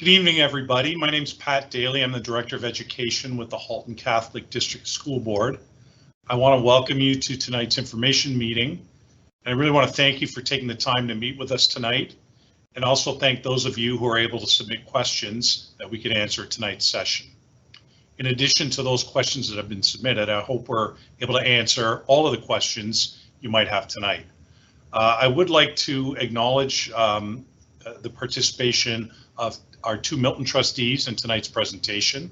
Good evening, everybody. My name is Pat Daly. I'm the Director of Education with the Halton Catholic District School Board. I want to welcome you to tonight's information meeting. I really want to thank you for taking the time to meet with us tonight, and also thank those of you who are able to submit questions that we can answer at tonight's session. In addition to those questions that have been submitted, I hope we're able to answer all of the questions you might have tonight. I would like to acknowledge the participation of our two Milton trustees in tonight's presentation.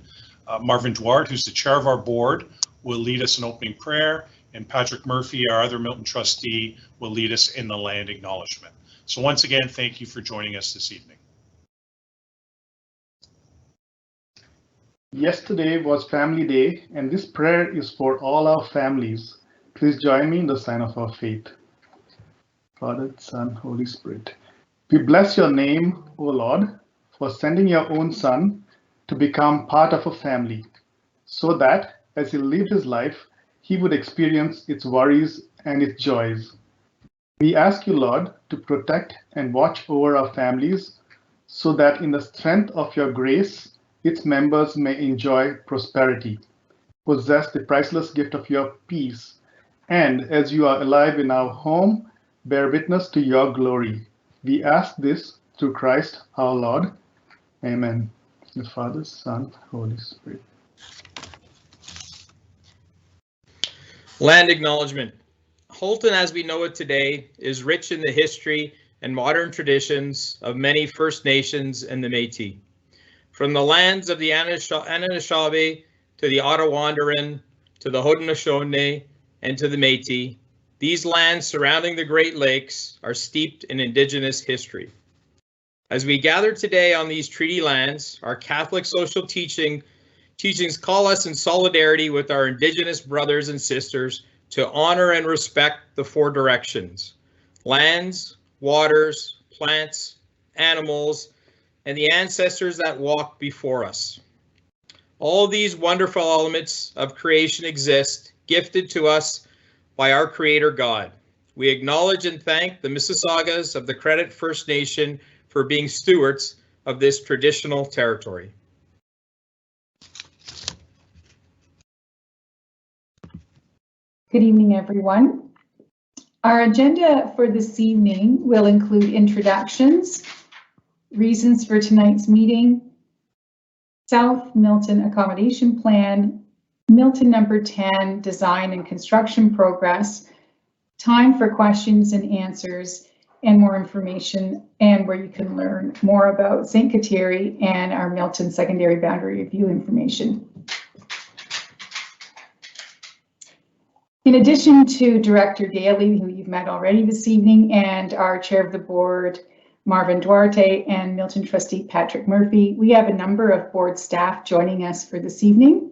Marvin Duarte, who's the chair of our board, will lead us in opening prayer, and Patrick Murphy, our other Milton trustee, will lead us in the land acknowledgement. So once again, thank you for joining us this evening. Yesterday was Family Day, and this prayer is for all our families. Please join me in the sign of our faith. Father, Son, Holy Spirit. We bless your name, O Lord, for sending your own Son to become part of a family, so that as he lived his life, he would experience its worries and its joys. We ask you, Lord, to protect and watch over our families, so that in the strength of your grace, its members may enjoy prosperity, possess the priceless gift of your peace, and as you are alive in our home, bear witness to your glory. We ask this through Christ our Lord. Amen. The Father, Son, Holy Spirit. Land acknowledgement. Halton, as we know it today, is rich in the history and modern traditions of many First Nations and the Métis. From the lands of the Anishinaabe to the Ottawandarin to the Haudenosaunee and to the Métis, these lands surrounding the Great Lakes are steeped in Indigenous history. As we gather today on these treaty lands, our Catholic social teachings call us in solidarity with our Indigenous brothers and sisters to honor and respect the four directions: lands, waters, plants, animals, and the ancestors that walk before us. All these wonderful elements of creation exist, gifted to us by our Creator God. We acknowledge and thank the Mississaugas of the Credit First Nation for being stewards of this traditional territory. Good evening, everyone. Our agenda for this evening will include introductions, reasons for tonight's meeting, South Milton Accommodation Plan, Milton number 10 Design and Construction Progress, time for questions and answers, and more information, and where you can learn more about St. Kateri and our Milton Secondary Boundary Review information. In addition to Director Daly, who you've met already this evening, and our Chair of the Board, Marvin Duarte, and Milton Trustee Patrick Murphy, we have a number of board staff joining us for this evening.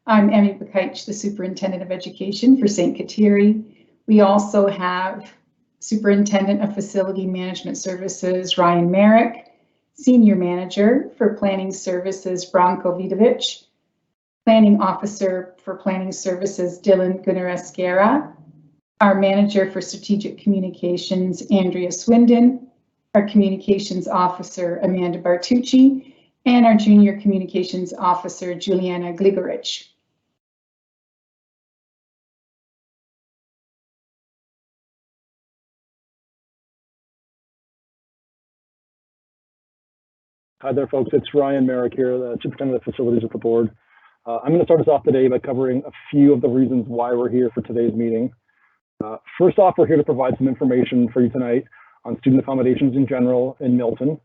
I'm Emmy Bakaich, the Superintendent of Education for St. Kateri. We also have Superintendent of Facility Management Services, Ryan Merrick, Senior Manager for Planning Services, Branko Vidovic, Planning Officer for Planning Services, Dylan Gunarescara, our Manager for Strategic Communications, Andrea Swindon, our Communications Officer, Amanda Bartucci, and our Junior Communications Officer, Juliana Gligorich. Hi there, folks. It's Ryan Merrick here, the Superintendent of Facilities with the board. I'm going to start us off today by covering a few of the reasons why we're here for today's meeting. First off, we're here to provide some information for you tonight on student accommodations in general in Milton,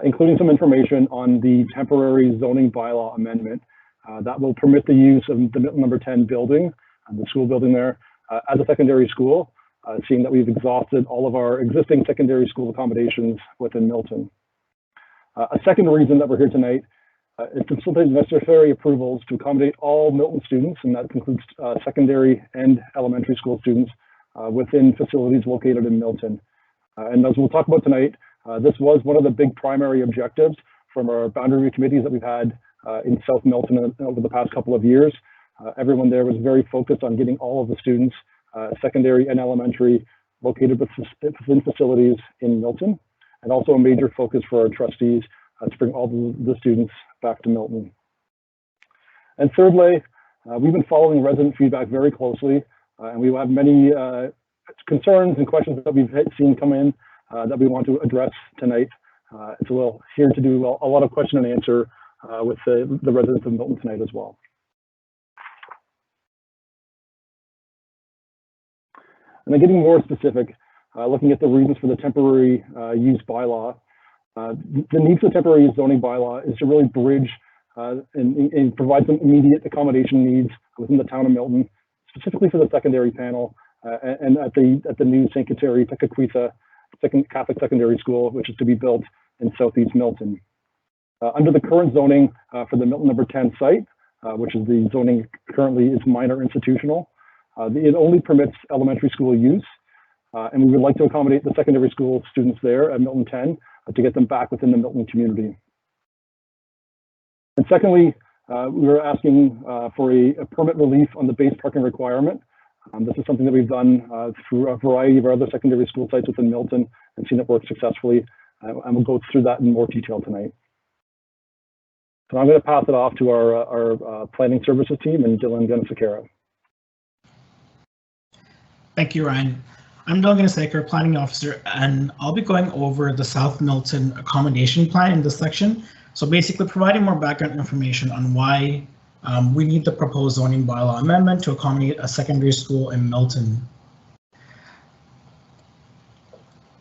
including some information on the temporary zoning bylaw amendment that will permit the use of the Milton number 10 building, the school building there, as a secondary school, seeing that we've exhausted all of our existing secondary school accommodations within Milton. A second reason that we're here tonight is to facilitate necessary approvals to accommodate all Milton students, and that includes secondary and elementary school students within facilities located in Milton. And as we'll talk about tonight, this was one of the big primary objectives from our boundary review committees that we've had in South Milton over the past couple of years. Everyone there was very focused on getting all of the students, secondary and elementary, located within facilities in Milton, and also a major focus for our trustees to bring all the students back to Milton. And thirdly, we've been following resident feedback very closely, and we have many concerns and questions that we've seen come in that we want to address tonight. So we're here to do a lot of question and answer with the residents of Milton tonight as well. And then getting more specific, looking at the reasons for the temporary use bylaw. The need for the temporary use zoning bylaw is to really bridge and provide some immediate accommodation needs within the town of Milton, specifically for the secondary panel and at the new St. Scholastica Catholic Secondary School, which is to be built in Southeast Milton. Under the current zoning for the Milton number 10 site, which is the zoning currently is minor institutional, it only permits elementary school use, and we would like to accommodate the secondary school students there at Milton 10 to get them back within the Milton community. And secondly, we were asking for a permit relief on the base parking requirement. This is something that we've done through a variety of our other secondary school sites within Milton and seen it work successfully. And we'll go through that in more detail tonight. So I'm going to pass it off to our planning services team and Dylan Genesakera. Thank you, Ryan. I'm Dylan Genesakera, planning officer, and I'll be going over the South Milton accommodation plan in this section. So basically providing more background information on why we need the proposed zoning bylaw amendment to accommodate a secondary school in Milton.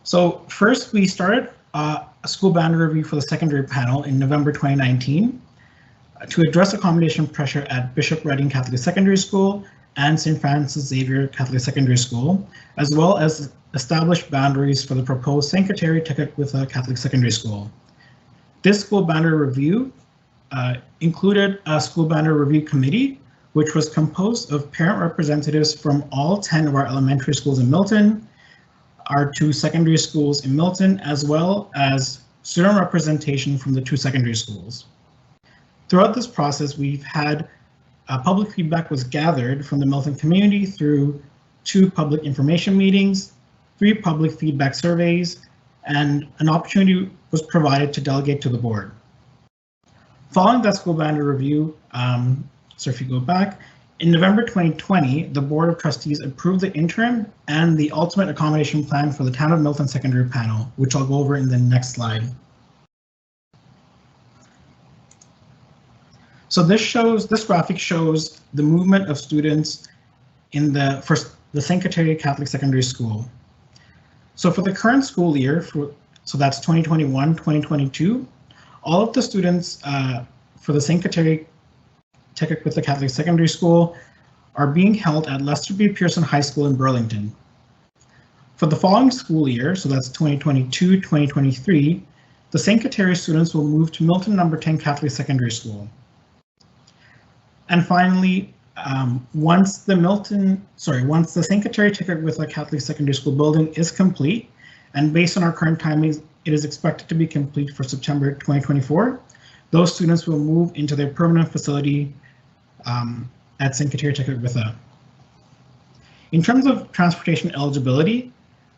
So first, we started a school boundary review for the secondary panel in November 2019 to address accommodation pressure at Bishop Redding Catholic Secondary School and St. Francis Xavier Catholic Secondary School, as well as establish boundaries for the proposed St. Scholastica Catholic Secondary School. This school boundary review included a school boundary review committee, which was composed of parent representatives from all 10 of our elementary schools in Milton, our 2 secondary schools in Milton, as well as student representation from the 2 secondary schools. Throughout this process, we've had public feedback was gathered from the Milton community through 2 public information meetings, 3 public feedback surveys, and an opportunity was provided to delegate to the board. Following that school boundary review, so if you go back, in November 2020, the Board of Trustees approved the interim and the ultimate accommodation plan for the Town of Milton Secondary Panel, which I'll go over in the next slide. So this graphic shows the movement of students in the St. Scholastica Catholic Secondary School. So for the current school year, so that's 2021-2022, all of the students for the St. Scholastica Catholic Secondary School are being held at Lester B. Pearson High School in Burlington. For the following school year, so that's 2022-2023, the St. Scholastica students will move to Milton number 10 Catholic Secondary School. And finally, once the St. Scholastica Catholic Secondary School building is complete, and based on our current timings, it is expected to be complete for September 2024, those students will move into their permanent facility at St. Scholastica. In terms of transportation eligibility,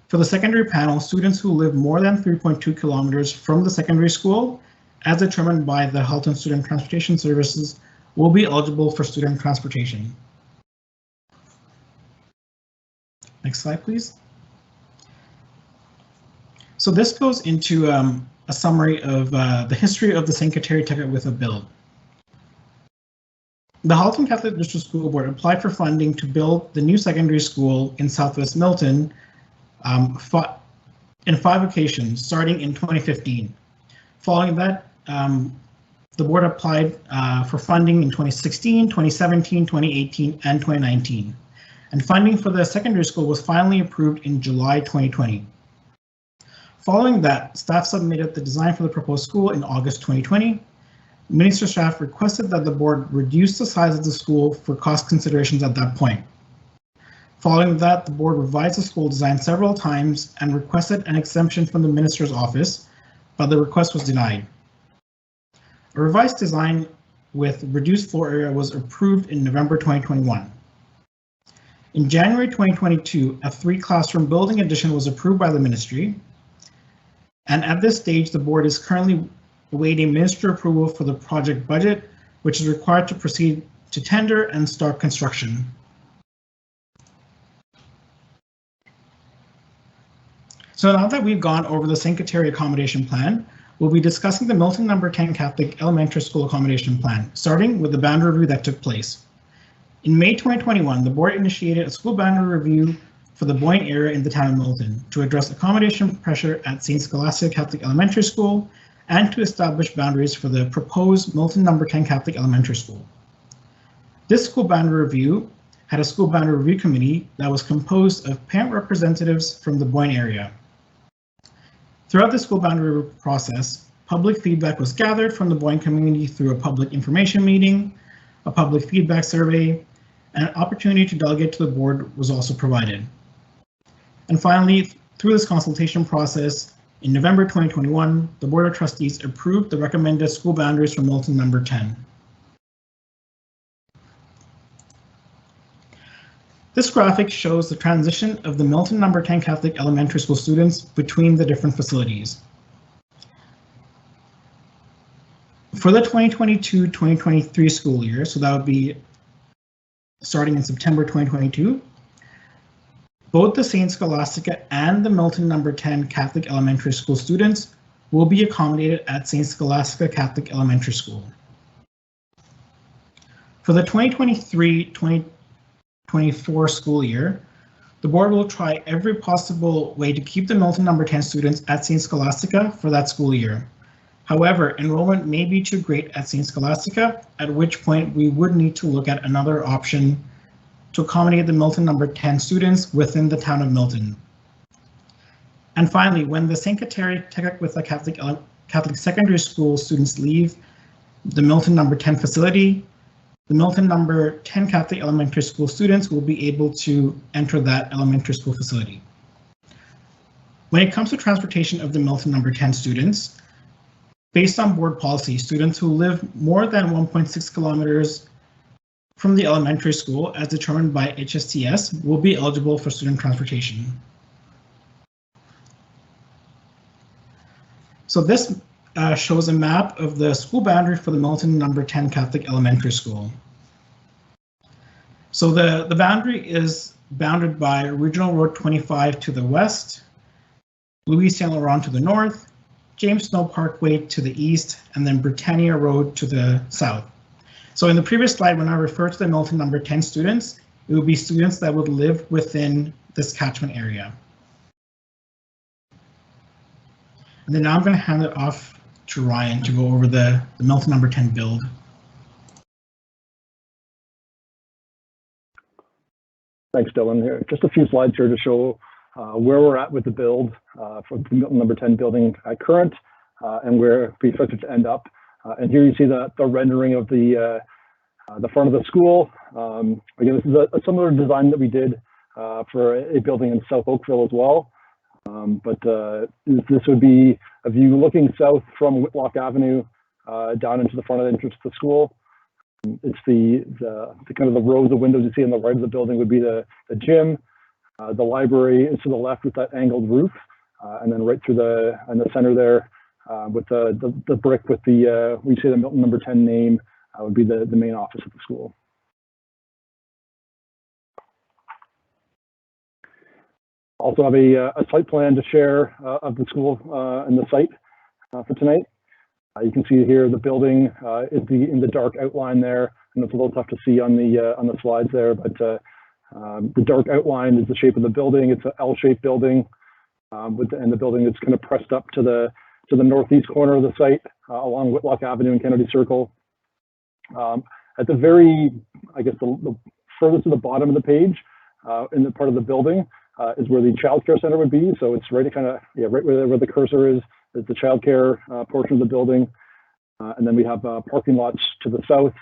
for the secondary panel, students who live more than 3.2 kilometers from the secondary school, as determined by the Health and Student Transportation Services, will be eligible for student transportation. Next slide, please. So this goes into a summary of the history of the St. Scholastica bill. The Halton Catholic District School Board applied for funding to build the new secondary school in Southwest Milton in 5 occasions, starting in 2015. Following that, the board applied for funding in 2016, 2017, 2018, and 2019. And funding for the secondary school was finally approved in July 2020. Following that, staff submitted the design for the proposed school in August 2020. Minister staff requested that the board reduce the size of the school for cost considerations at that point. Following that, the board revised the school design several times and requested an exemption from the minister's office, but the request was denied. A revised design with reduced floor area was approved in November 2021. In January 2022, a 3-classroom building addition was approved by the ministry. And at this stage, the board is currently awaiting minister approval for the project budget, which is required to proceed to tender and start construction. So now that we've gone over the St. Kateri accommodation plan, we'll be discussing the Milton No. 10 Catholic Elementary School accommodation plan, starting with the boundary review that took place. In May 2021, the board initiated a school boundary review for the Boyne area in the town of Milton to address accommodation pressure at St. Scholastica Catholic Elementary School and to establish boundaries for the proposed Milton No. 10 Catholic Elementary School. This school boundary review had a school boundary review committee that was composed of parent representatives from the Boyne area. Throughout the school boundary process, public feedback was gathered from the Boyne community through a public information meeting, a public feedback survey, and an opportunity to delegate to the board was also provided. And finally, through this consultation process, in November 2021, the Board of Trustees approved the recommended school boundaries for Milton No. 10. This graphic shows the transition of the Milton No. 10 Catholic Elementary School students between the different facilities. For the 2022-2023 school year, so that would be starting in September 2022, both the St. Scholastica and the Milton No. 10 Catholic Elementary School students will be accommodated at St. Scholastica Catholic Elementary School. For the 2023-2024 school year, the board will try every possible way to keep the Milton No. 10 students at St. Scholastica for that school year. However, enrollment may be too great at St. Scholastica, at which point we would need to look at another option to accommodate the Milton No. 10 students within the town of Milton. And finally, when the St. Kateri Catholic Secondary School students leave the Milton No. 10 facility, the Milton No. 10 Catholic Elementary School students will be able to enter that elementary school facility. When it comes to transportation of the Milton No. 10 students, based on board policy, students who live more than 1.6 kilometers from the elementary school, as determined by HSTS, will be eligible for student transportation. So this shows a map of the school boundary for the Milton No. 10 Catholic Elementary School. So the boundary is bounded by Regional Road 25 to the west, Louis Saint Laurent to the north, James Snow Parkway to the east, and then Britannia Road to the south. So in the previous slide, when I refer to the Milton No. 10 students, it would be students that would live within this catchment area. And then now I'm going to hand it off to Ryan to go over the Milton No. 10 build. Thanks, Dylan. Here, just a few slides here to show where we're at with the build for the Milton No. 10 building at current and where we expect it to end up. And here you see the rendering of the front of the school. Again, this is a similar design that we did for a building in South Oakville as well. But this would be a view looking south from Whitlock Avenue down into the front of the entrance to the school. It's the kind of the rows of windows you see on the right of the building would be the gym. The library is to the left with that angled roof, and then right through in the center there with the brick with we say the Milton No. 10 name would be the main office of the school. Also have a site plan to share of the school and the site for tonight. You can see here the building is in the dark outline there, and it's a little tough to see on the slides there, but the dark outline is the shape of the building. It's an L-shaped building, and the building is kind of pressed up to the northeast corner of the site along Whitlock Avenue and Kennedy Circle. At the very, I guess, the furthest to the bottom of the page, in the part of the building, is where the child care center would be. So it's right right where the cursor is the child care portion of the building. And then we have parking lots to the south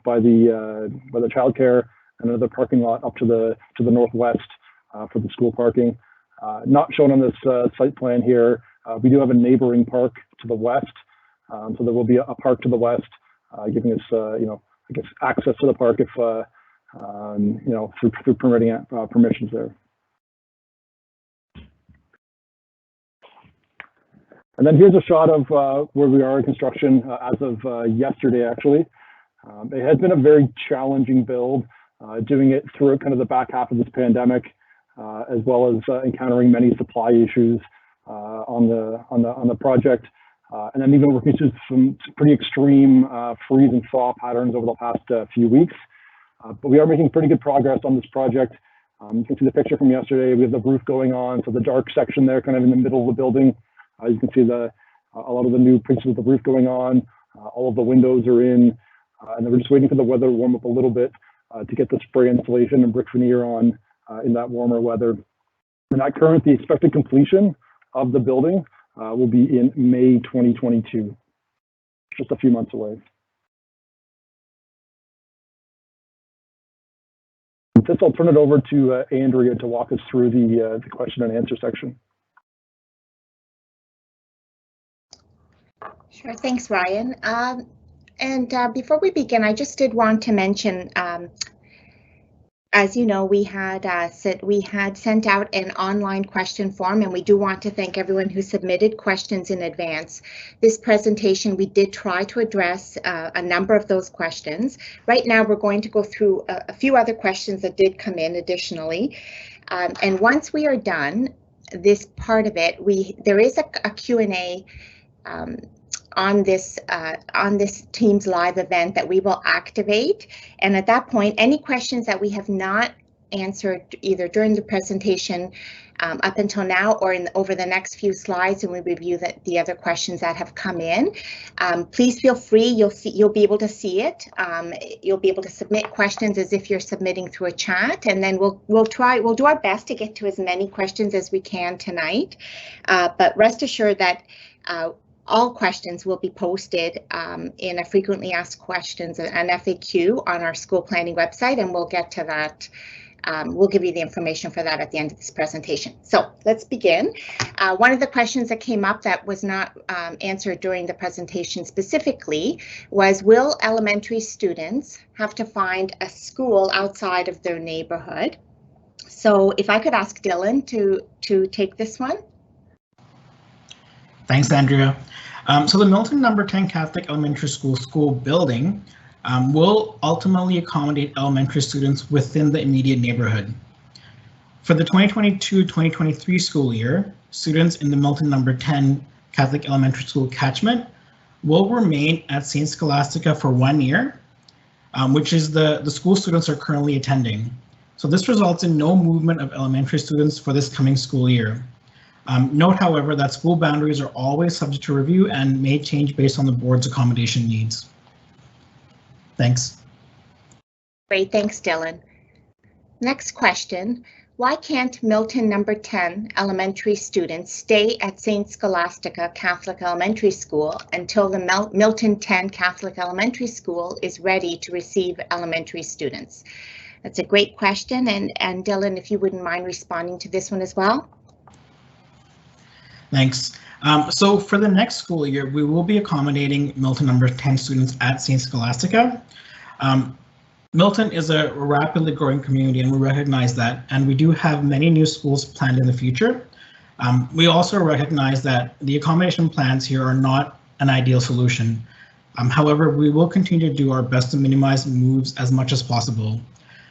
by the child care, and another parking lot up to the northwest for the school parking. Not shown on this site plan here. We do have a neighboring park to the west, so there will be a park to the west, giving us, I guess, access to the park if, through permitting permissions there. And then here's a shot of where we are in construction as of yesterday, actually. It has been a very challenging build, doing it through kind of the back half of this pandemic, as well as encountering many supply issues on the project, and then even working through some pretty extreme freeze and thaw patterns over the past few weeks. But we are making pretty good progress on this project. You can see the picture from yesterday. We have the roof going on, so the dark section there, kind of in the middle of the building. You can see a lot of the new pieces of the roof going on. All of the windows are in, and then we're just waiting for the weather to warm up a little bit to get the spray insulation and brick veneer on in that warmer weather. And at current, the expected completion of the building will be in May 2022, just a few months away. With this, I'll turn it over to Andrea to walk us through the question and answer section. Sure, thanks, Ryan. Before we begin, I just did want to mention, as you know, we had sent out an online question form, and we do want to thank everyone who submitted questions in advance. This presentation, we did try to address a number of those questions. Right now, we're going to go through a few other questions that did come in additionally. And once we are done, this part of it, there is a Q&A on this Teams live event that we will activate, and at that point, any questions that we have not answered either during the presentation up until now or over the next few slides, and we review the other questions that have come in, please feel free. You'll be able to see it. You'll be able to submit questions as if you're submitting through a chat, and then we'll do our best to get to as many questions as we can tonight. But rest assured that all questions will be posted in a frequently asked questions, an FAQ on our school planning website, and we'll get to that. We'll give you the information for that at the end of this presentation. So let's begin. One of the questions that came up that was not answered during the presentation specifically was, will elementary students have to find a school outside of their neighborhood? So if I could ask Dylan to take this one. Thanks, Andrea. So the Milton No. 10 Catholic Elementary School building will ultimately accommodate elementary students within the immediate neighborhood. For the 2022-2023 school year, students in the Milton No. 10 Catholic Elementary School catchment will remain at St Scholastica for 1 year, which is the school students are currently attending. So this results in no movement of elementary students for this coming school year. Note, however, that school boundaries are always subject to review and may change based on the board's accommodation needs. Thanks. Great, thanks, Dylan. Next question. Why can't Milton No. 10 elementary students stay at St Scholastica Catholic Elementary School until the Milton 10 Catholic Elementary School is ready to receive elementary students? That's a great question, and Dylan, if you wouldn't mind responding to this one as well. Thanks. So for the next school year, we will be accommodating Milton No. 10 students at St Scholastica. Milton is a rapidly growing community, and we recognize that, and we do have many new schools planned in the future. We also recognize that the accommodation plans here are not an ideal solution. However, we will continue to do our best to minimize moves as much as possible.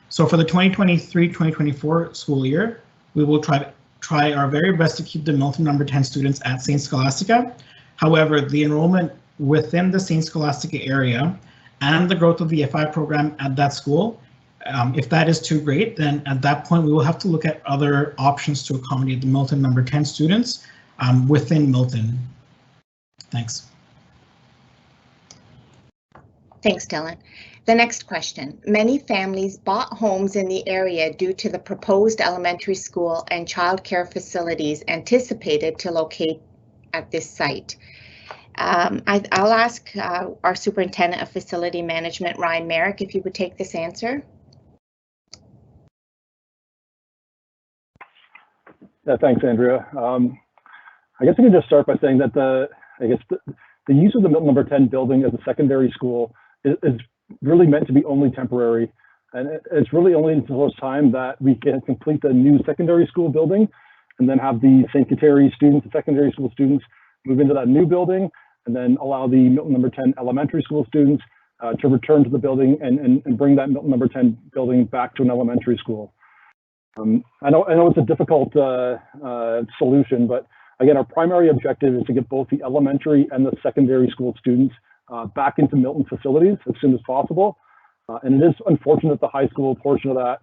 So for the 2023-2024 school year, we will try our very best to keep the Milton No. 10 students at St Scholastica. However, the enrollment within the St Scholastica area and the growth of the FI program at that school, if that is too great, then at that point we will have to look at other options to accommodate the Milton No. 10 students within Milton. Thanks. Thanks, Dylan. The next question. Many families bought homes in the area due to the proposed elementary school and childcare facilities anticipated to locate at this site. I'll ask our Superintendent of Facility Management, Ryan Merrick, if you would take this answer. Yeah, thanks, Andrea. I guess I can just start by saying that the use of the Milton No. 10 building as a secondary school is really meant to be only temporary, and it's really only until it's time that we can complete the new secondary school building and then have the St. Kateri students, the secondary school students, move into that new building, and then allow the Milton number 10 elementary school students to return to the building and bring that Milton number 10 building back to an elementary school. I know it's a difficult solution, but again, our primary objective is to get both the elementary and the secondary school students back into Milton facilities as soon as possible. And it is unfortunate the high school portion of that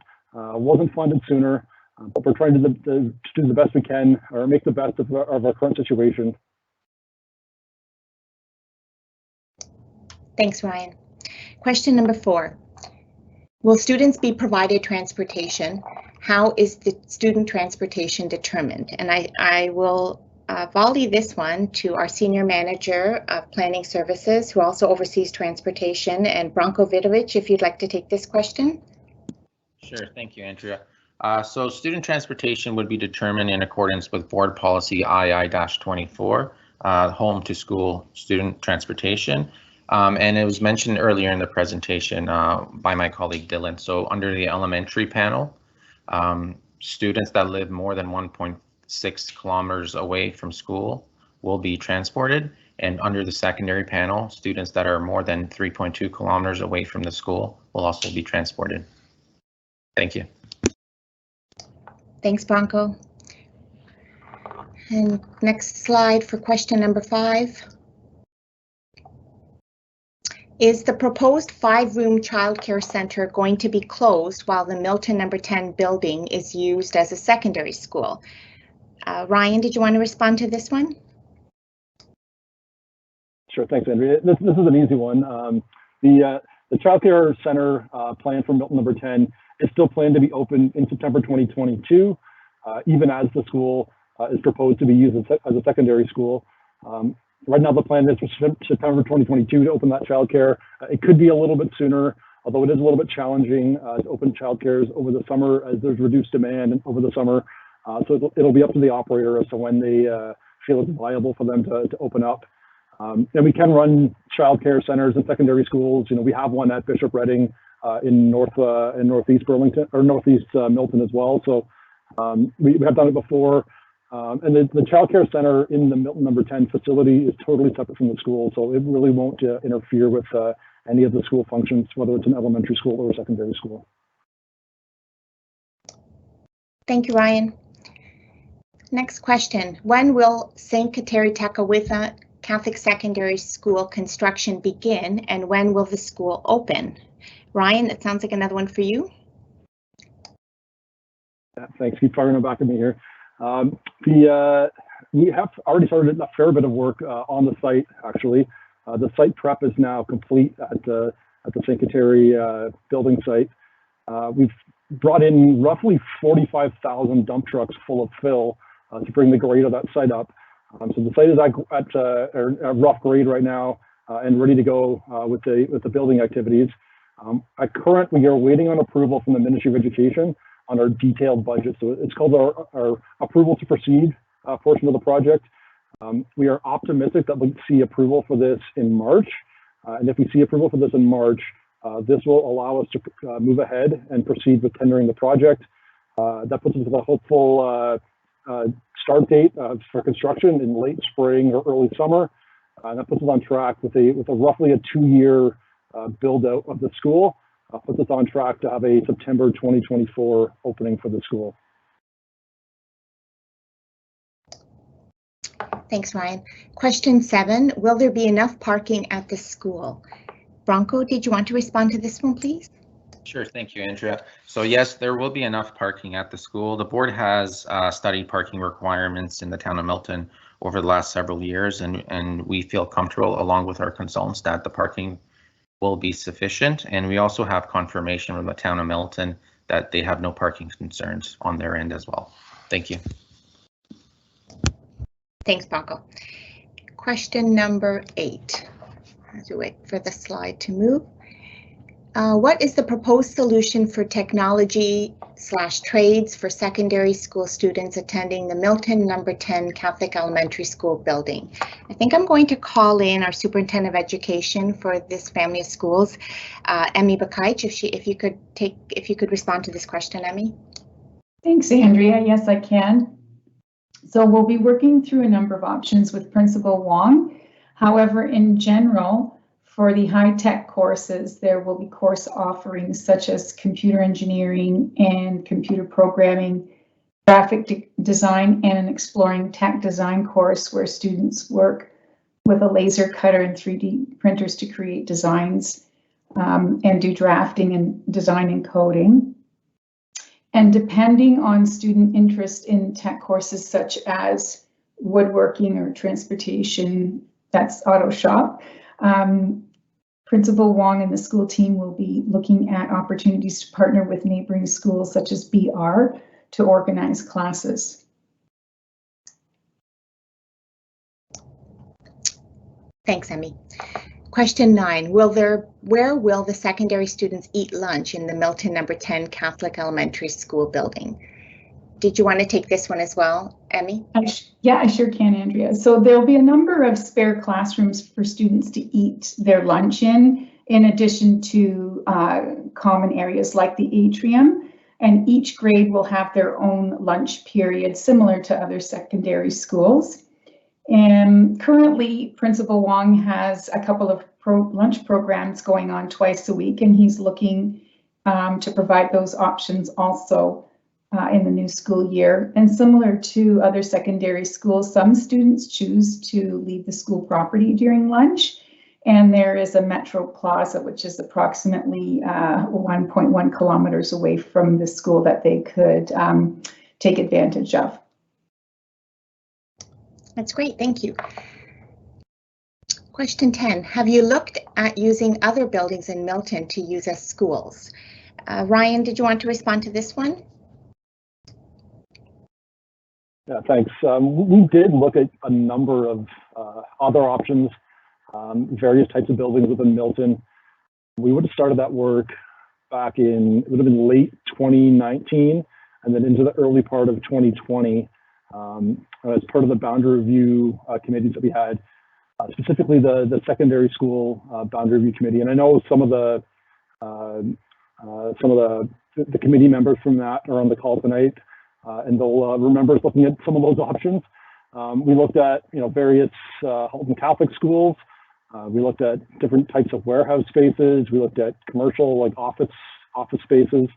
wasn't funded sooner, but we're trying to do the best we can, or make the best of our current situation. Thanks, Ryan. Question number 4. Will students be provided transportation? How is the student transportation determined? And I will volley this one to our Senior Manager of Planning Services, who also oversees transportation, and Branko Vidovic, if you'd like to take this question. Sure, thank you, Andrea. So student transportation would be determined in accordance with Board Policy II-24, home to school student transportation. And it was mentioned earlier in the presentation by my colleague Dylan. So under the elementary panel, students that live more than 1.6 kilometers away from school will be transported. And under the secondary panel, students that are more than 3.2 kilometers away from the school will also be transported. Thank you. Thanks, Branko. And next slide for question number 5. Is the proposed 5-room childcare center going to be closed while the Milton number 10 building is used as a secondary school? Ryan, did you want to respond to this one? Sure, thanks, Andrea. This is an easy one. The childcare center plan for Milton number 10 is still planned to be open in September 2022, even as the school is proposed to be used as a secondary school. Right now, the plan is for September 2022 to open that childcare. It could be a little bit sooner, although it is a little bit challenging to open childcares over the summer as there's reduced demand over the summer. So it'll be up to the operator as to when they feel it's viable for them to open up. And we can run childcare centers in secondary schools. You know, we have one at Bishop Redding in northeast Burlington or northeast Milton as well. So we have done it before. And the childcare center in the Milton number 10 facility is totally separate from the school, so it really won't interfere with any of the school functions, whether it's an elementary school or a secondary school. Thank you, Ryan. Next question. When will St. Kateritakawitha Catholic Secondary School construction begin, and when will the school open? Ryan, it sounds like another one for you. Yeah, thanks. Keep firing them back at me here. We have already started a fair bit of work on the site, actually. The site prep is now complete at the St. Kateri building site. We've brought in roughly 45,000 dump trucks full of fill to bring the grade of that site up. So the site is at a rough grade right now and ready to go with the building activities. At current, we are waiting on approval from the Ministry of Education on our detailed budget. So it's called our approval to proceed portion of the project. We are optimistic that we'll see approval for this in March. And if we see approval for this in March, this will allow us to move ahead and proceed with tendering the project. That puts us with a hopeful start date for construction in late spring or early summer. And that puts us on track with a roughly a 2-year build out of the school. Puts us on track to have a September 2024 opening for the school. Thanks, Ryan. Question 7, will there be enough parking at the school? Branko, did you want to respond to this one, please? Sure, thank you, Andrea. So yes, there will be enough parking at the school. The board has studied parking requirements in the town of Milton over the last several years, and we feel comfortable, along with our consultants, that the parking will be sufficient. And we also have confirmation from the town of Milton that they have no parking concerns on their end as well. Thank you. Thanks, Branko. Question number 8. As we wait for the slide to move. What is the proposed solution for technology/trades for secondary school students attending the Milton number 10 Catholic Elementary School building? I think I'm going to call in our Superintendent of Education for this family of schools, Emmy Bakaich, if you could respond to this question, Emmy. Thanks, Andrea. Yes, I can. So we'll be working through a number of options with Principal Wong. However, in general, for the high-tech courses, there will be course offerings such as computer engineering and computer programming, graphic design, and an exploring tech design course where students work with a laser cutter and 3D printers to create designs and do drafting and design and coding. And depending on student interest in tech courses such as woodworking or transportation, that's auto shop, Principal Wong and the school team will be looking at opportunities to partner with neighboring schools such as BR to organize classes. Thanks, Emmy. Question 9, where will the secondary students eat lunch in the Milton number 10 Catholic Elementary School building? Did you want to take this one as well, Emmy? Yeah, I sure can, Andrea. So there'll be a number of spare classrooms for students to eat their lunch in addition to common areas like the atrium. And each grade will have their own lunch period, similar to other secondary schools. And currently, Principal Wong has a couple of lunch programs going on twice a week, and he's looking to provide those options also in the new school year. And similar to other secondary schools, some students choose to leave the school property during lunch. And there is a Metro Plaza, which is approximately 1.1 kilometers away from the school that they could take advantage of. That's great, thank you. Question 10, have you looked at using other buildings in Milton to use as schools? Ryan, did you want to respond to this one? Yeah, thanks. We did look at a number of other options, various types of buildings within Milton. We would have started that work back in, it would have been late 2019 and then into the early part of 2020 as part of the boundary review committees that we had, specifically the secondary school boundary review committee. And I know some of the committee members from that are on the call tonight. And they'll remember us looking at some of those options. We looked at, various Halton Catholic schools. We looked at different types of warehouse spaces. We looked at commercial, like office spaces,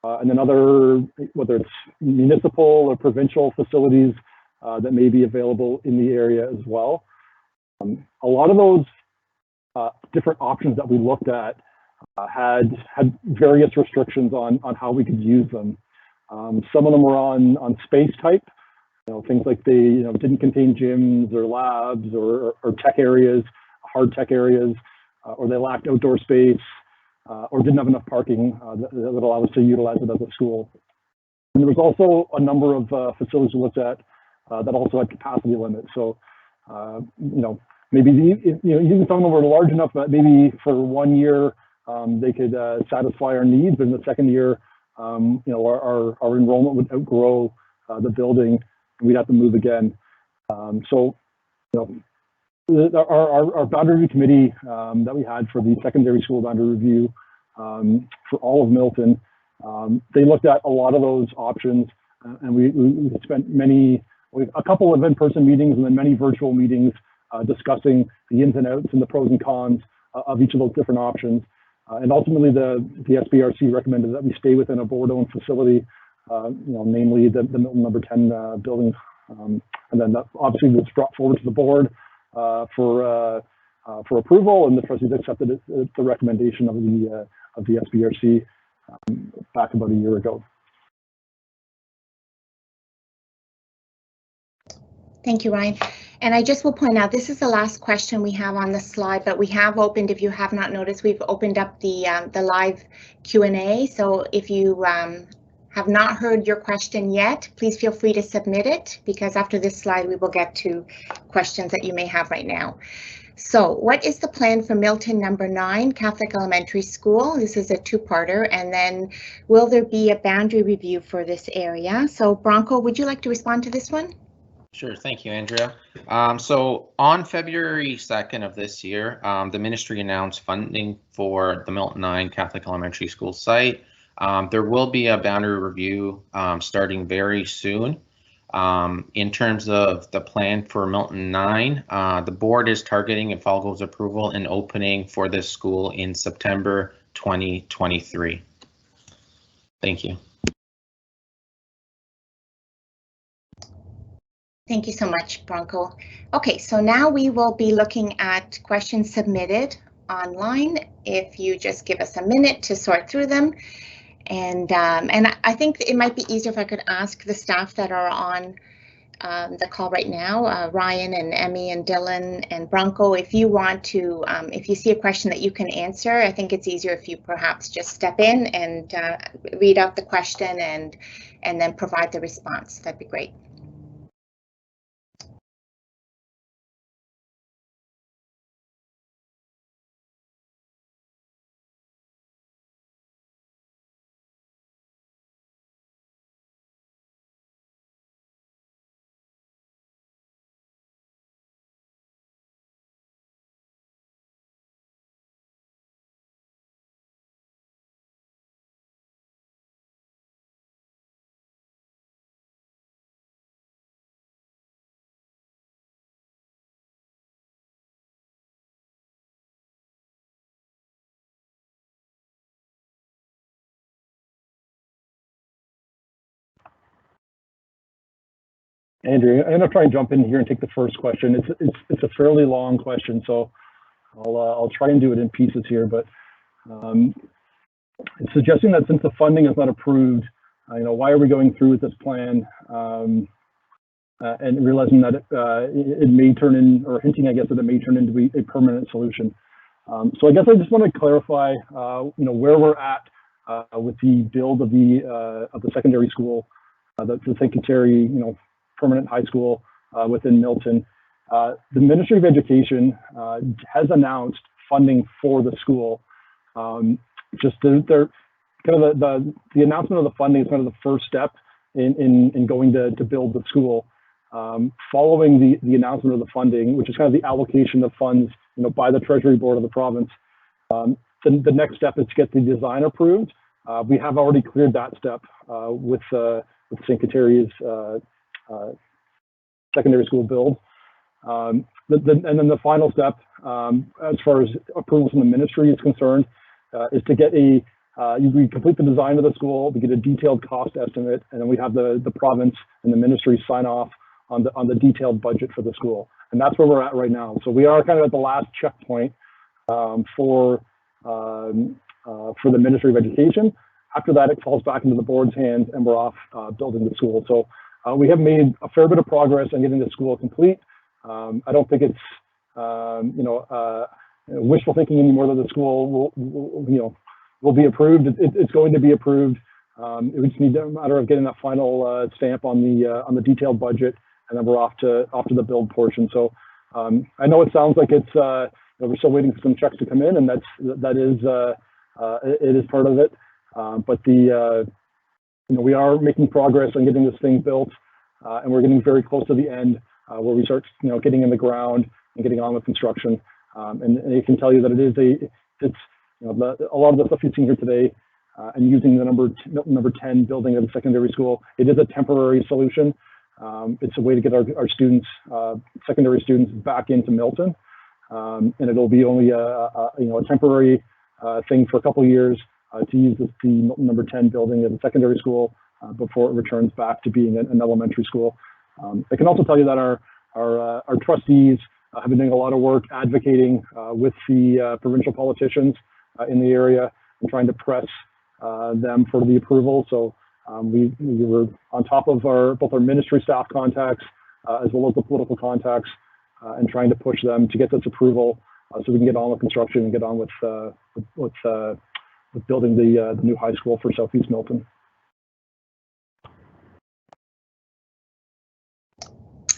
and then other, whether it's municipal or provincial facilities that may be available in the area as well. A lot of those different options that we looked at had various restrictions on how we could use them. Some of them were on space type, things like they didn't contain gyms or labs or tech areas, hard tech areas, or they lacked outdoor space or didn't have enough parking that would allow us to utilize it as a school. And there was also a number of facilities we looked at that also had capacity limits. So, maybe even some of them were large enough that maybe for 1 year they could satisfy our needs, but in the second year, our enrollment would outgrow the building and we'd have to move again. Our boundary review committee that we had for the secondary school boundary review for all of Milton, they looked at a lot of those options and we spent a couple of in-person meetings and then many virtual meetings discussing the ins and outs and the pros and cons of each of those different options. And ultimately, the SBRC recommended that we stay within a board-owned facility, namely the Milton number 10 building. And then that obviously was brought forward to the board for approval, and the trustees accepted the recommendation of the SBRC back about a year ago. Thank you, Ryan. And I just will point out, this is the last question we have on the slide, but we have opened, if you have not noticed, we've opened up the live Q&A. So if you have not heard your question yet, please feel free to submit it, because after this slide, we will get to questions that you may have right now. So what is the plan for Milton number 9 Catholic Elementary School? This is a two-parter. And then will there be a boundary review for this area? So Bronco, would you like to respond to this one? Sure, thank you, Andrea. So on February 2nd of this year, the ministry announced funding for the Milton 9 Catholic Elementary School site. There will be a boundary review starting very soon. In terms of the plan for Milton 9, the board is targeting, if all goes approval, an opening for this school in September 2023. Thank you. Thank you so much, Bronco. Okay, so now we will be looking at questions submitted online. If you just give us a minute to sort through them. And I think it might be easier if I could ask the staff that are on the call right now, Ryan and Emmy and Dylan and Bronco, if you want to, if you see a question that you can answer, I think it's easier if you perhaps just step in and read out the question and then provide the response. That'd be great. Andrew, I'm gonna try and jump in here and take the first question. It's a fairly long question, so I'll try and do it in pieces here. But it's suggesting that since the funding is not approved, why are we going through with this plan? And realizing that it may turn in, or hinting, I guess, that it may turn into a permanent solution. So I guess I just want to clarify, where we're at with the build of the secondary school, the St. Kateri, permanent high school within Milton. The Ministry of Education has announced funding for the school. Just they're kind of the announcement of the funding is kind of the first step in going to build the school. Following the announcement of the funding, which is kind of the allocation of funds, by the Treasury Board of the province, the next step is to get the design approved. We have already cleared that step with St. Kateri's secondary school build. And then the final step, as far as approval from the ministry is concerned, is to get we complete the design of the school, we get a detailed cost estimate, and then we have the province and the ministry sign off on the detailed budget for the school. And that's where we're at right now. So we are kind of at the last checkpoint for the Ministry of Education. After that, it falls back into the board's hands, and we're off building the school. So we have made a fair bit of progress on getting the school complete. I don't think it's wishful thinking anymore that the school will be approved. It's going to be approved. We just need a matter of getting that final stamp on the detailed budget, and then we're off to the build portion. So I know it sounds like it's we're still waiting for some checks to come in, and it is part of it. But we are making progress on getting this thing built, and we're getting very close to the end where we start getting in the ground and getting on with construction. And I can tell you that it's a lot of the stuff you've seen here today, and using the number 10 building of the secondary school, it is a temporary solution. It's a way to get our students, secondary students, back into Milton, and it'll be only a temporary thing for a couple of years to use the Milton number 10 building of the secondary school before it returns back to being an elementary school. I can also tell you that our trustees have been doing a lot of work advocating with the provincial politicians in the area and trying to press them for the approval. So we were on top of both our ministry staff contacts as well as the political contacts and trying to push them to get this approval so we can get on with construction and get on with building the new high school for Southeast Milton.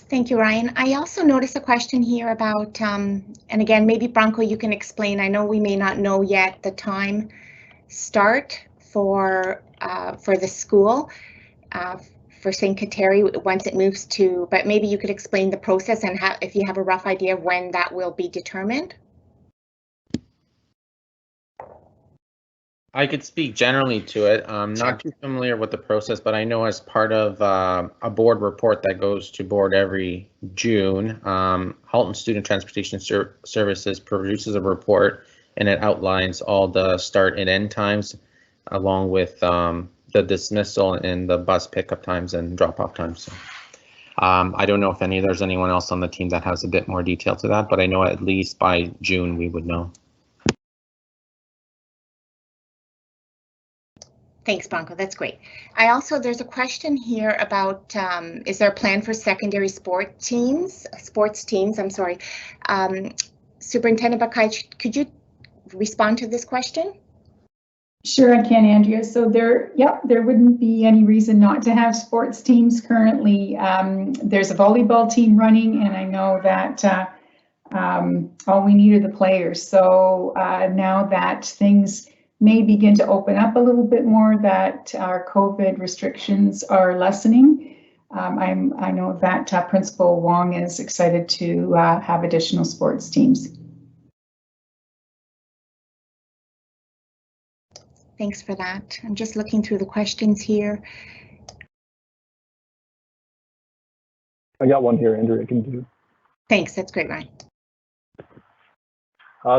Thank you, Ryan. I also noticed a question here about, and again, maybe Bronco, you can explain. I know we may not know yet the time start for the school for St. Kateri once it moves to, but maybe you could explain the process and if you have a rough idea of when that will be determined. I could speak generally to it. I'm not too familiar with the process, but I know as part of a board report that goes to board every June, Halton Student Transportation Services produces a report, and it outlines all the start and end times, along with the dismissal and the bus pickup times and drop-off times. So, I don't know if there's anyone else on the team that has a bit more detail to that, but I know at least by June we would know. Thanks, Bronco. That's great. There's a question here about, is there a plan for secondary sports teams? I'm sorry. Superintendent Bakay, could you respond to this question? Sure, I can, Andrea. So there wouldn't be any reason not to have sports teams currently. There's a volleyball team running, and I know that all we need are the players. So now that things may begin to open up a little bit more, that our COVID restrictions are lessening, I know that Principal Wong is excited to have additional sports teams. Thanks for that. I'm just looking through the questions here. I got one here, Andrea, I can do. Thanks, that's great, Ryan.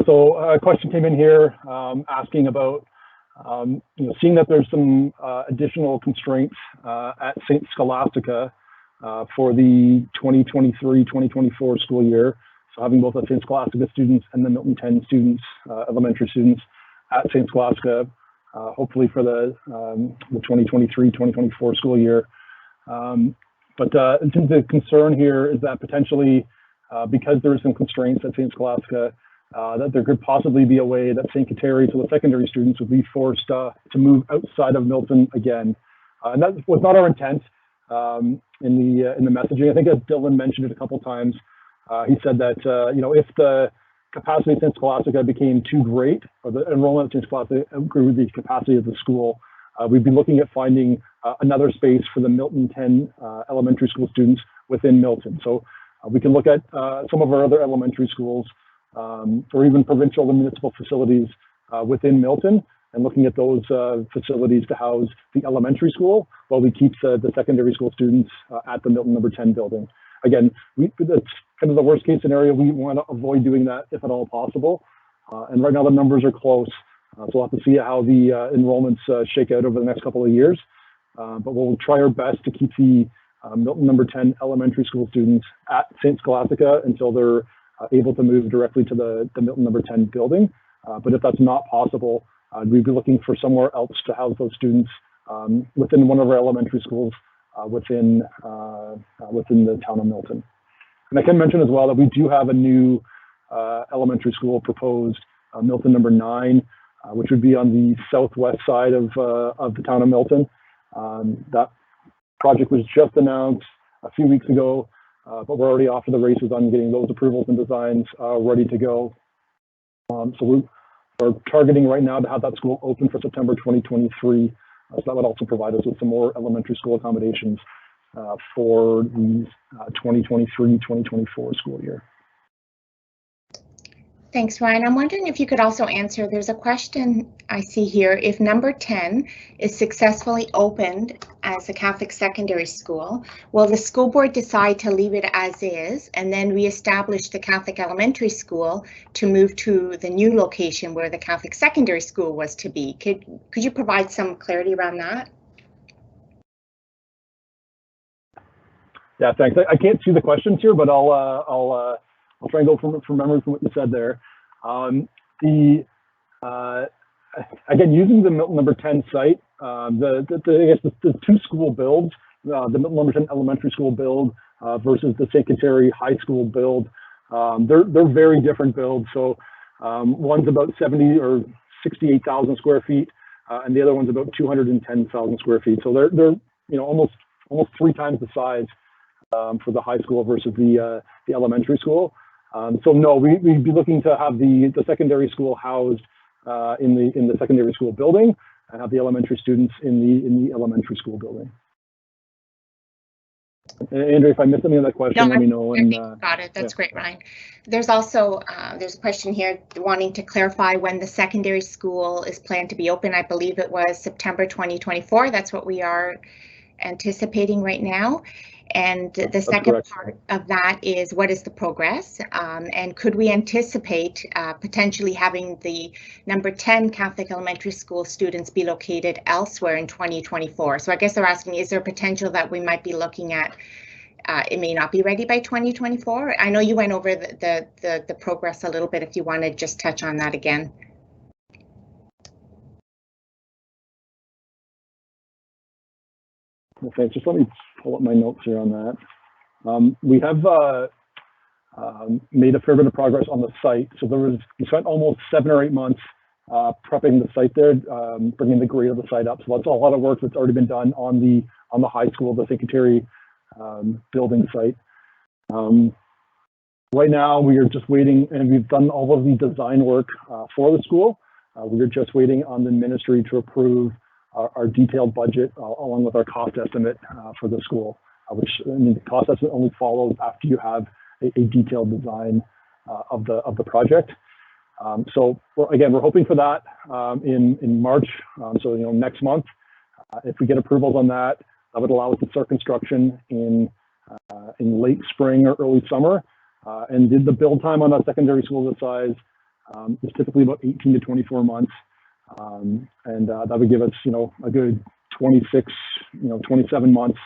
So a question came in here asking about, seeing that there's some additional constraints at St Scholastica for the 2023-2024 school year. So having both the St Scholastica students and the Milton 10 students, elementary students at St Scholastica, hopefully for the 2023-2024 school year. But the concern here is that potentially, because there are some constraints at St Scholastica, that there could possibly be a way that St Kateri, so the secondary students, would be forced to move outside of Milton again. And that was not our intent in the messaging. I think as Dylan mentioned it a couple times, he said that if the capacity of St Scholastica became too great, or the enrollment of St Scholastica outgrew the capacity of the school, we'd be looking at finding another space for the Milton 10 elementary school students within Milton. So we can look at some of our other elementary schools, or even provincial and municipal facilities within Milton, and looking at those facilities to house the elementary school while we keep the secondary school students at the Milton number 10 building. Again, that's kind of the worst case scenario. We want to avoid doing that if at all possible. And right now the numbers are close. So we'll have to see how the enrollments shake out over the next couple of years. But we'll try our best to keep the Milton number 10 elementary school students at St Scholastica until they're able to move directly to the Milton number 10 building. But if that's not possible, we'd be looking for somewhere else to house those students within one of our elementary schools within the town of Milton. And I can mention as well that we do have a new elementary school proposed, Milton number 9, which would be on the southwest side of the town of Milton. That project was just announced a few weeks ago, but we're already off to the races on getting those approvals and designs ready to go. So we're targeting right now to have that school open for September 2023. So that would also provide us with some more elementary school accommodations for the 2023-2024 school year. Thanks, Ryan. I'm wondering if you could also answer, there's a question I see here. If number 10 is successfully opened as a Catholic secondary school, will the school board decide to leave it as is and then reestablish the Catholic elementary school to move to the new location where the Catholic secondary school was to be? Could you provide some clarity around that? Yeah, thanks. I can't see the questions here, but I'll try and go from memory from what you said there. Again, using the Milton number 10 site, I guess the two school builds, the Milton number 10 elementary school build versus the St Kateri high school build, they're very different builds. So one's about 70 or 68,000 square feet, and the other one's about 210,000 square feet. So they're almost 3 times the size for the high school versus the elementary school. So no, we'd be looking to have the secondary school housed in the secondary school building and have the elementary students in the elementary school building. Andrew, if I missed any of that question, let me know. And got it. That's great, Ryan. There's also there's a question here wanting to clarify when the secondary school is planned to be open. I believe it was September 2024. That's what we are anticipating right now. And the second part of that is, what is the progress? And could we anticipate potentially having the number 10 Catholic elementary school students be located elsewhere in 2024? So I guess they're asking, is there potential that we might be looking at, it may not be ready by 2024? I know you went over the progress a little bit, if you want to just touch on that again. Okay, just let me pull up my notes here on that. We have made a fair bit of progress on the site. So we spent almost 7 or 8 months prepping the site there, bringing the grade of the site up. So that's a lot of work that's already been done on the high school, the St. building site. Right now, we are just waiting, and we've done all of the design work for the school. We are just waiting on the ministry to approve our detailed budget along with our cost estimate for the school, which, I mean, the cost estimate only follows after you have a detailed design of the project. So we're hoping for that in March. So next month, if we get approvals on that, that would allow us to start construction in late spring or early summer. And the build time on a secondary school this size is typically about 18 to 24 months. And that would give us, a good 26, 27 months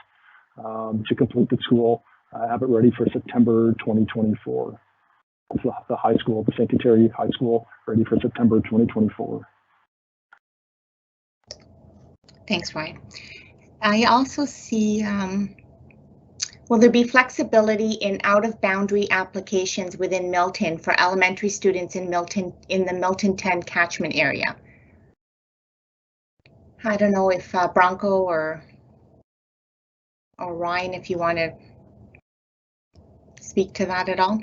to complete the school, have it ready for September 2024. So the high school, the St. High School, ready for September 2024. Thanks, Ryan. I also see, will there be flexibility in out-of-boundary applications within Milton for elementary students in the Milton 10 catchment area? I don't know if Bronco or Ryan, if you want to speak to that at all.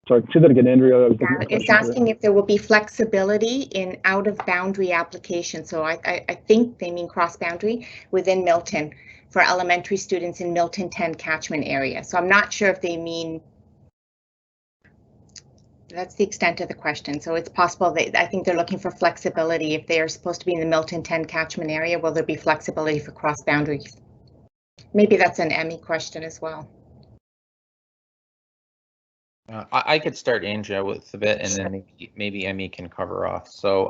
Sorry, say that again, Andrea. It's asking if there will be flexibility in out-of-boundary applications. So I think they mean cross-boundary within Milton for elementary students in Milton 10 catchment area. So I'm not sure if they mean, that's the extent of the question. So it's possible I think they're looking for flexibility. If they are supposed to be in the Milton 10 catchment area, will there be flexibility for cross-boundaries? Maybe that's an Emmy question as well. I could start, Andrea, with a bit, and then maybe Emmy can cover off. So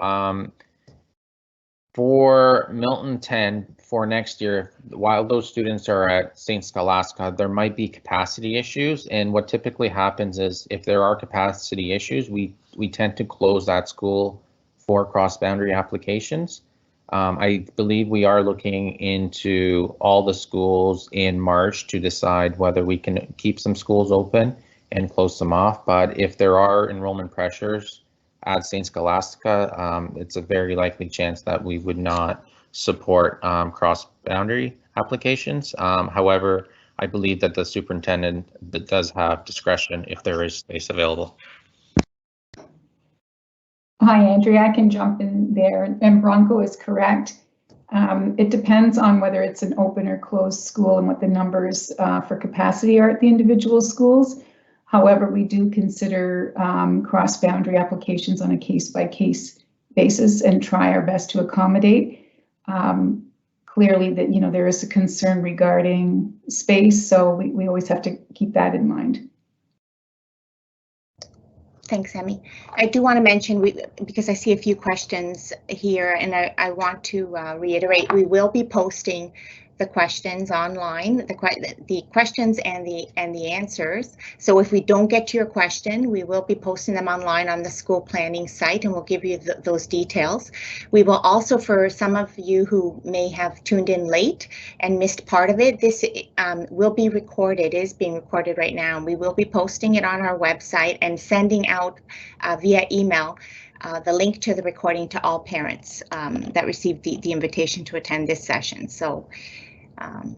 for Milton 10 for next year, while those students are at St. Scholastica, there might be capacity issues. And what typically happens is if there are capacity issues, we tend to close that school for cross-boundary applications. I believe we are looking into all the schools in March to decide whether we can keep some schools open and close them off. But if there are enrollment pressures at St. Scholastica, it's a very likely chance that we would not support cross-boundary applications. However, I believe that the superintendent does have discretion if there is space available. Hi, Andrea, I can jump in there, and Bronco is correct. It depends on whether it's an open or closed school and what the numbers for capacity are at the individual schools. However, we do consider cross-boundary applications on a case-by-case basis and try our best to accommodate. Clearly, that there is a concern regarding space, so we always have to keep that in mind. Thanks, Emmy. I do want to mention, because I see a few questions here, and I want to reiterate, we will be posting the questions online, the questions and the answers. So if we don't get to your question, we will be posting them online on the school planning site, and we'll give you those details. We will also, for some of you who may have tuned in late and missed part of it, this will be recorded, is being recorded right now, and we will be posting it on our website and sending out via email the link to the recording to all parents that received the invitation to attend this session. So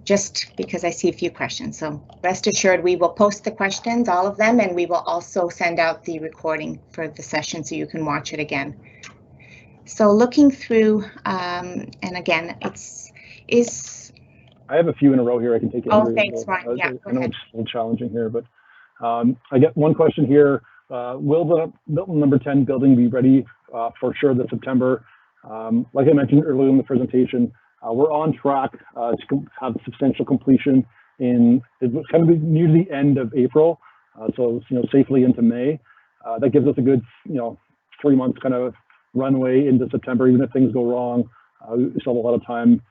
just because I see a few questions, so rest assured we will post the questions, all of them, and we will also send out the recording for the session so you can watch it again. So looking through, and again, I have a few in a row here. I can take it. Oh, thanks, Ryan. Yeah, I know it's a little challenging here, but I get one question here. Will the Milton number 10 building be ready for sure this September? Like I mentioned earlier in the presentation, we're on track to have substantial completion it's kind of near the end of April, so safely into May. That gives us a good 3 months kind of runway into September. Even if things go wrong, we still have a lot of time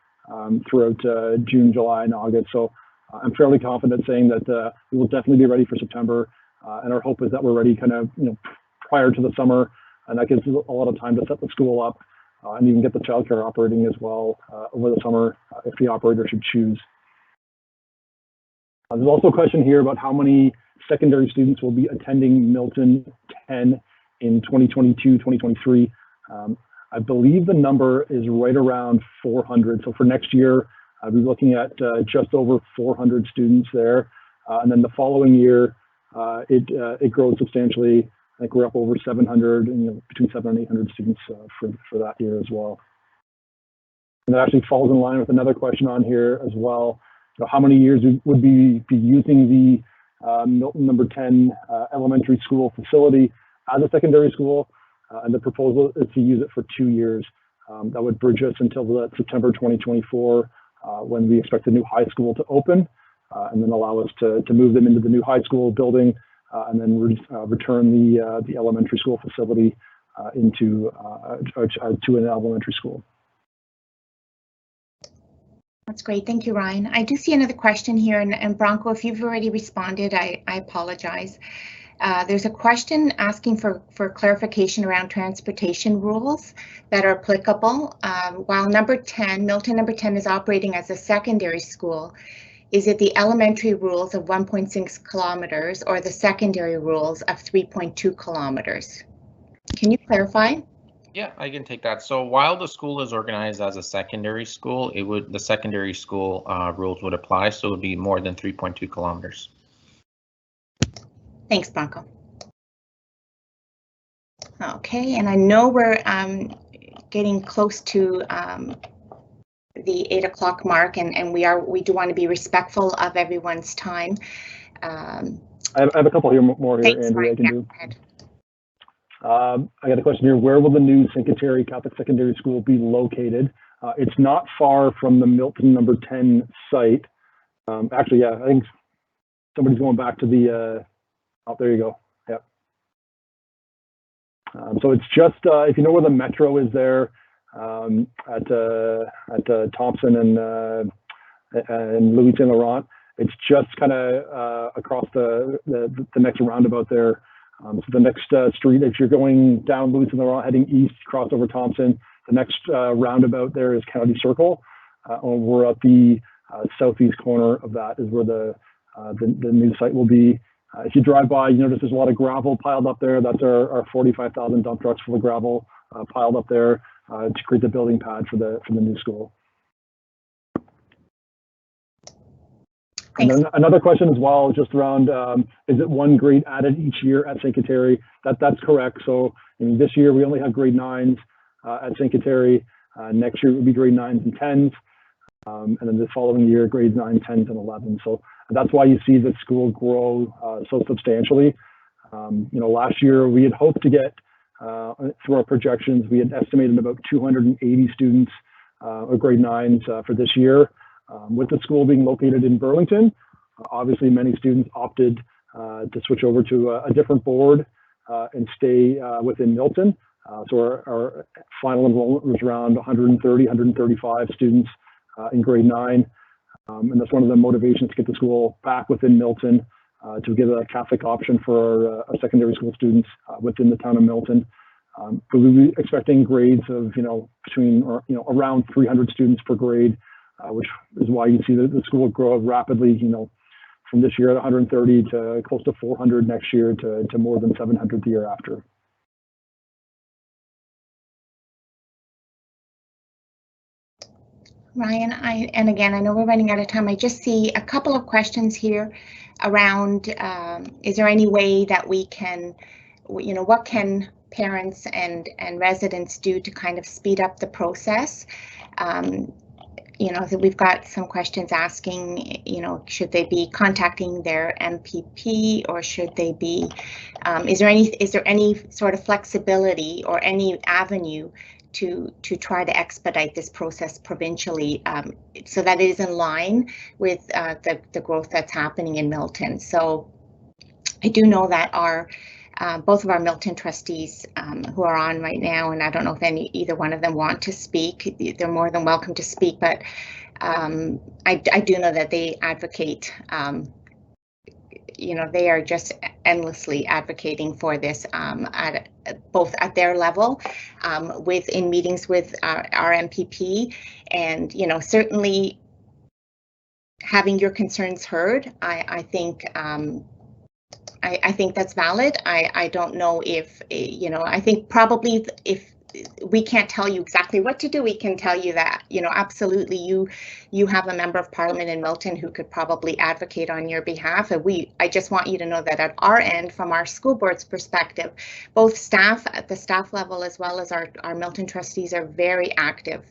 throughout June, July, and August. So I'm fairly confident saying that we will definitely be ready for September, and our hope is that we're ready kind of prior to the summer, and that gives us a lot of time to set the school up and even get the childcare operating as well over the summer if the operator should choose. There's also a question here about how many secondary students will be attending Milton 10 in 2022-2023. I believe the number is right around 400. So for next year, I'll be looking at just over 400 students there. And then the following year, it grows substantially. I think we're up over 700, and between 700 and 800 students for that year as well. And that actually falls in line with another question on here as well. So how many years would be using the Milton number 10 elementary school facility as a secondary school? And the proposal is to use it for 2 years. That would bridge us until September 2024, when we expect the new high school to open, and then allow us to move them into the new high school building, and then return the elementary school facility to an elementary school. That's great. Thank you, Ryan. I do see another question here, and Bronco, if you've already responded, I apologize. There's a question asking for clarification around transportation rules that are applicable. While Milton number 10 is operating as a secondary school, is it the elementary rules of 1.6 kilometers or the secondary rules of 3.2 kilometers? Can you clarify? Yeah, I can take that. So while the school is organized as a secondary school, the secondary school rules would apply, so it would be more than 3.2 kilometers. Thanks, Bronco. Okay, and I know we're getting close to the 8 o'clock mark, and we do want to be respectful of everyone's time. I have a couple here more here, Thanks, Andrew. Ryan. I can do. Go ahead. I got a question here. Where will the new St. Catholic Secondary School be located? It's not far from the Milton number 10 site. Actually, yeah, I think somebody's going back to the, oh, there you go. Yep. So it's just, if you know where the metro is there, at Thompson and Louis Saint Laurent, it's just kind of across the next roundabout there. So the next street, if you're going down Louis Saint Laurent heading east, cross over Thompson, the next roundabout there is County Circle. We're at the southeast corner of that is where the new site will be. If you drive by, you notice there's a lot of gravel piled up there. That's our 45,000 dump trucks full of gravel piled up there to create the building pad for the new school. And then another question as well, just around, is it one grade added each year at St. Kateri? That's correct. So this year we only have grade 9s at St. Kateri. Next year it will be grade 9s and 10s. And then the following year, grades 9, 10s, and 11s. So that's why you see the school grow so substantially. Last year we had hoped to get, through our projections, we had estimated about 280 students or grade 9s for this year. With the school being located in Burlington, obviously many students opted to switch over to a different board and stay within Milton. So our final enrollment was around 130, 135 students in grade 9. And that's one of the motivations to get the school back within Milton to give a Catholic option for our secondary school students within the town of Milton. But we'll be expecting grades of, between around 300 students per grade, which is why you see the school grow rapidly, from this year at 130 to close to 400 next year to more than 700 the year after. Ryan, and again, I know we're running out of time. I just see a couple of questions here around, is there any way that we can, what can parents and residents do to kind of speed up the process. You know, that we've got some questions asking, you know, should they be contacting their MPP, or should they be, is there any sort of flexibility or any avenue to try to expedite this process provincially, so that it is in line with the growth that's happening in Milton. So I do know that our both of our Milton trustees who are on right now, and I don't know if either one of them want to speak, they're more than welcome to speak, but I do know that they advocate, you know, they are just endlessly advocating for this both at their level, in meetings with our MPP, and, you know, certainly having your concerns heard, I think I think that's valid. I don't know if, you know, I think probably if we can't tell you exactly what to do, we can tell you that, you know, absolutely you have a member of parliament in Milton who could probably advocate on your behalf. And I just want you to know that at our end, from our school board's perspective, both staff at the staff level as well as our Milton trustees are very active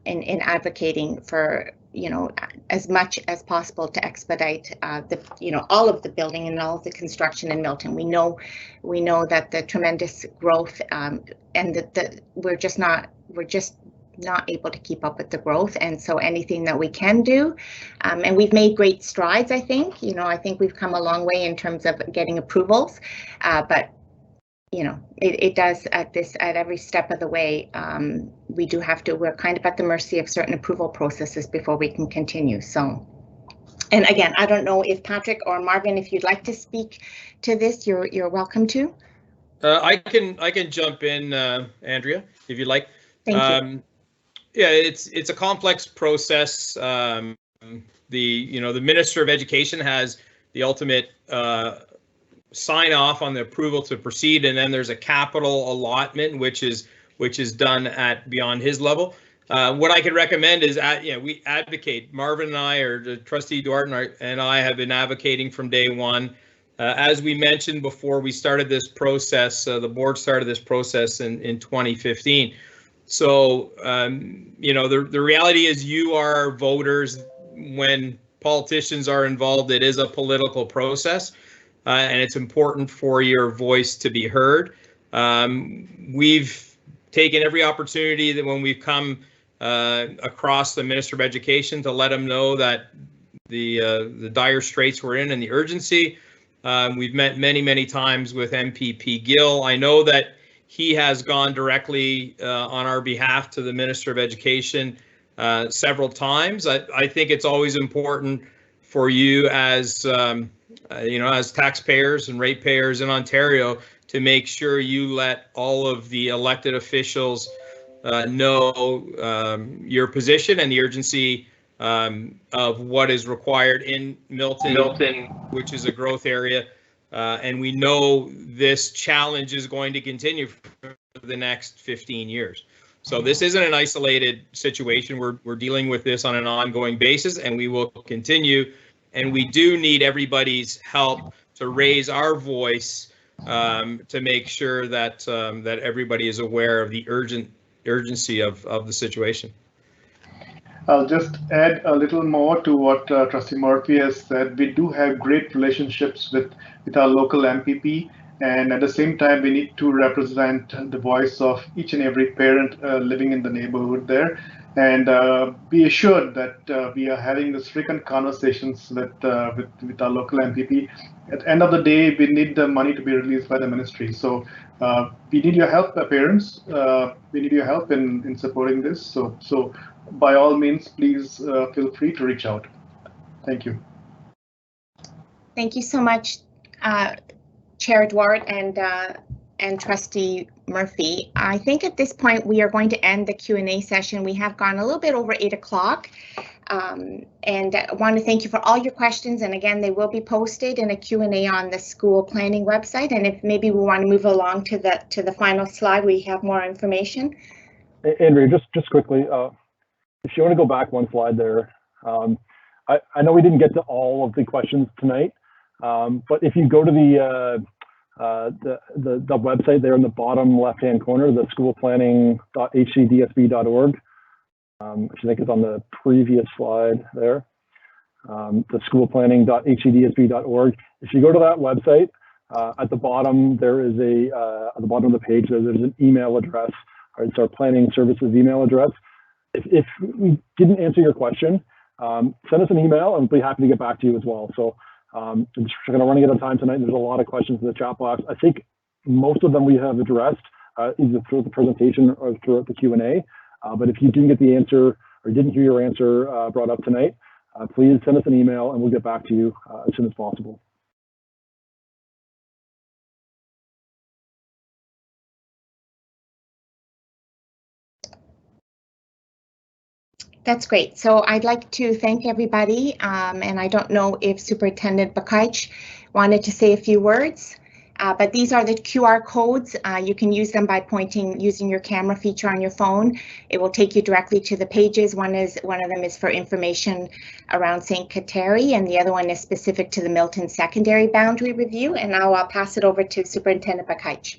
in advocating for, you know, as much as possible to expedite you know, all of the building and all of the construction in Milton. We know that the tremendous growth and that we're just not able to keep up with the growth, and so anything that we can do, and we've made great strides. I think, you know, I think we've come a long way in terms of getting approvals, but you know, it does at every step of the way. We're kind of at the mercy of certain approval processes before we can continue. So, and again, I don't know if Patrick or Marvin, if you'd like to speak to this, you're welcome to. I can jump in, Andrea, if you'd like. Thank you. Yeah, it's a complex process. The Minister of Education has the ultimate sign off on the approval to proceed, and then there's a capital allotment which is done at beyond his level. What I could recommend is we advocate. Marvin and I, or Trustee Duarte and I, have been advocating from day one. As we mentioned before, we started this process. The board started this process in 2015. So the reality is, you are voters. When politicians are involved, it is a political process. And it's important for your voice to be heard. We've taken every opportunity that when we've come across the Minister of Education to let him know that the dire straits we're in and the urgency. We've met many times with MPP Gill. I know that he has gone directly on our behalf to the Minister of Education several times. I think it's always important for you as as taxpayers and ratepayers in Ontario to make sure you let all of the elected officials know your position and the urgency of what is required in Milton, which is a growth area. And we know this challenge is going to continue for the next 15 years. So this isn't an isolated situation. We're dealing with this on an ongoing basis, and we will continue. And we do need everybody's help to raise our voice to make sure that that everybody is aware of the urgency of the situation. I'll just add a little more to what Trustee Murphy has said. We do have great relationships with our local MPP, and at the same time, we need to represent the voice of each and every parent living in the neighborhood there. And be assured that we are having these frequent conversations with our local MPP. At the end of the day, we need the money to be released by the ministry. So we need your help, parents. We need your help in supporting this. So by all means, please feel free to reach out. Thank you. Thank you so much, Chair Duarte and Trustee Murphy. I think at this point we are going to end the Q&A session. We have gone a little bit over 8 o'clock, and I want to thank you for all your questions. And again, they will be posted in a Q&A on the school planning website. And if maybe we want to move along to the final slide, we have more information. Andrea, just quickly, if you want to go back one slide there, I know we didn't get to all of the questions tonight, but if you go to the website there in the bottom left-hand corner, the schoolplanning.hcdsb.org, which I think is on the previous slide there. The schoolplanning.hcdsb.org. If you go to that website, at the bottom there is at the bottom of the page there's an email address. It's our planning services email address. If we didn't answer your question, send us an email and we'll be happy to get back to you as well. So I'm just kind of running out of time tonight. There's a lot of questions in the chat box. I think most of them we have addressed either through the presentation or throughout the Q&A. But if you didn't get the answer or didn't hear your answer brought up tonight, please send us an email and we'll get back to you as soon as possible. That's great. So I'd like to thank everybody, and I don't know if Superintendent Bakich wanted to say a few words, but these are the QR codes. You can use them by using your camera feature on your phone. It will take you directly to the pages. One of them is for information around St. Kateri, and the other one is specific to the Milton secondary boundary review. And now I'll pass it over to Superintendent Bakich.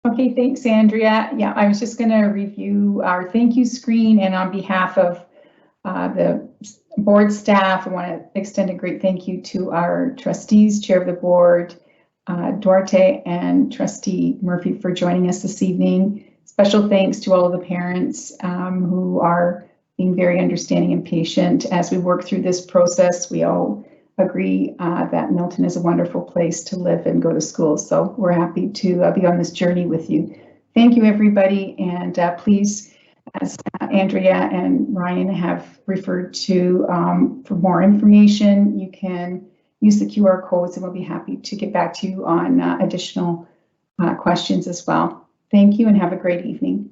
Okay, thanks, Andrea. Yeah, I was just going to review our thank you screen, and on behalf of the board staff, I want to extend a great thank you to our trustees, chair of the board, Duarte, and trustee Murphy for joining us this evening. Special thanks to all of the parents who are being very understanding and patient as we work through this process. We all agree that Milton is a wonderful place to live and go to school. So we're happy to be on this journey with you. Thank you, everybody. And please, as Andrea and Ryan have referred to, for more information, you can use the QR codes and we'll be happy to get back to you on additional questions as well. Thank you and have a great evening.